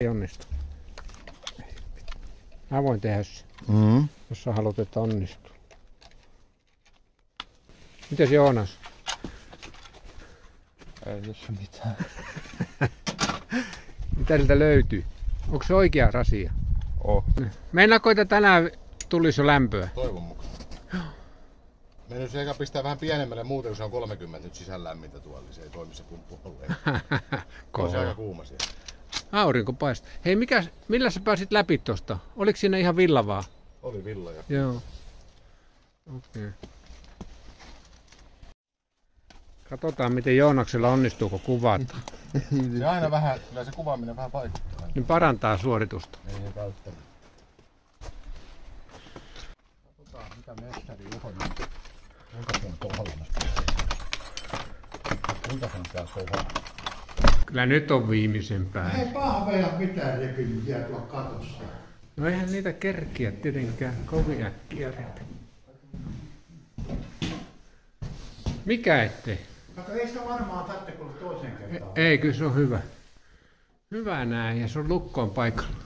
Ei onnistu. Mä voin tehdä se, jos sä haluat, että onnistuu. Mites Joonas? Ei tässä mitään. Mitä siltä löytyy? Onko se oikea rasia? Meinaatko, että tänään tulisi jo lämpöä? Toivon mukaan. Meidän se eka pistää vähän pienemmälle muuten, kun se on 30 nyt sisään lämmintä tuolla, niin se ei toimi se pumppu ollenkaan. On se aika kuuma siellä. Aurinko paistaa. Hei, millä sä pääsit läpi tosta? Oliko siinä ihan villavaa? Oli villa ja... Joo. Okei. Katsotaan, miten Joonaksella onnistuuko kuvata. Se aina vähän, kyllä se kuvaaminen vähän vaikuttaa. Niin parantaa suoritusta. Ei välttämättä. Katsotaan, mitä mestari Juho nyt. Kuinka sen kohdalla? Kuinka sen kanssa on vähän? Kyllä nyt on viimeisen päällä. Ei pahveja mitään repinyt vielä tuolla katossa. No eihän niitä kerkiä tietenkään kovin äkkiä repi. Mikä ettei? Kato, ei sitä varmaan tarvitse kuin toisen kertaan. Ei, kyllä se on hyvä. Hyvä näin, ja se on lukkoon paikalla.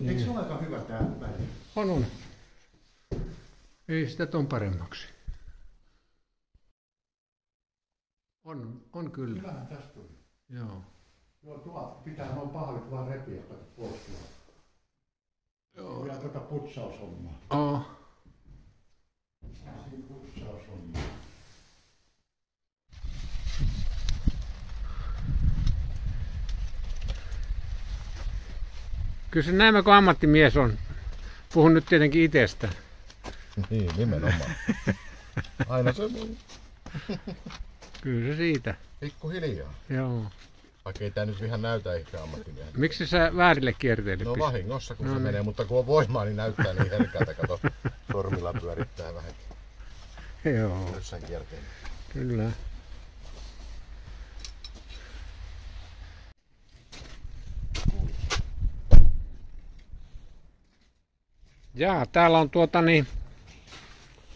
Eikö se ole aika hyvä tää väli? On. Ei sitä ton paremmaksi. On kyllä. Kyllähän tästä tuli. Joo. Joo, tuo pitää nuo pahvit vaan repiä pois tuolla. Joo. Vielä tuota putsaushommaa. Oh. Siinä putsaushommaa. Kyllä se näemme, kun ammattimies on. Puhun nyt tietenkin itsestä. Niin, nimenomaan. Aina se muu. Kyllä se siitä. Pikkuhiljaa. Joo. Vaikka ei tää nyt ihan näytä ehkä ammattimiehen. Miksi sä väärille kierteille No pistät? vahingossa kun se menee, mutta kun on voimaa niin näyttää niin herkältä. Kato, sormilla pyörittää vähän. Joo, Jossain kierteillä. kyllä. Jaa, täällä on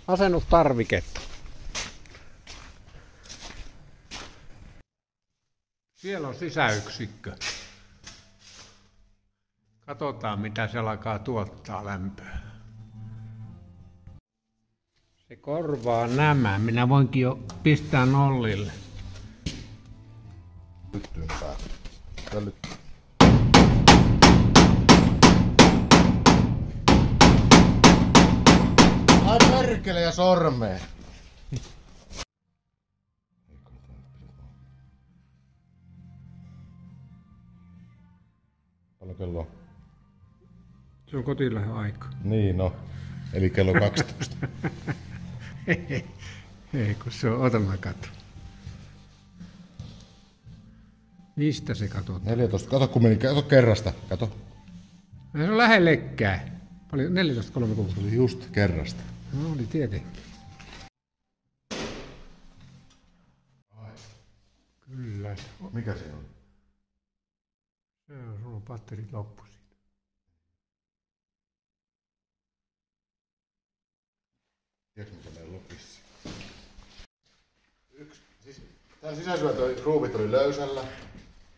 asennustarviketta. Siellä on sisäyksikkö. Katsotaan, mitä se alkaa tuottaa lämpöä. Se korvaa nämä. Minä voinkin jo pistää nollille. Lyttyyn päälle. Tää lyttyy. Ai perkele ja sormeen! Paljon kello on? Se on kotilähön aika. Niin no, eli kello 12. Ei, kun se on, ota mä katson. Mistä se katsot? 14, kato kun meni, kato kerrasta, kato. Se on lähellekään. Paljon 14.30. Se oli just kerrasta. No oli tietenkin. Kyllä. Mikä se on? Se on, sulla on patterit loppu siitä. Tiedätkö mitä meillä lopissa? Tän sisäsyöntöruuvit oli löysällä.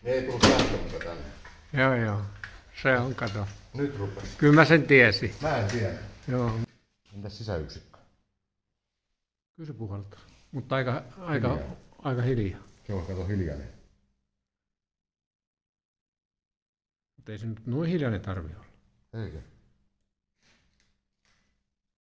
Ne ei tullut sähkömältä tänne. Joo. Se on, kato. Nyt rupesi. Kyllä mä sen tiesin. Mä en tiedä. Joo. Entäs sisäyksikkö? Kyllä se puhaltaa. Mutta aika hiljaa. Se on kato hiljainen. Mutta ei se nyt noin hiljainen tarvi olla. Eikö?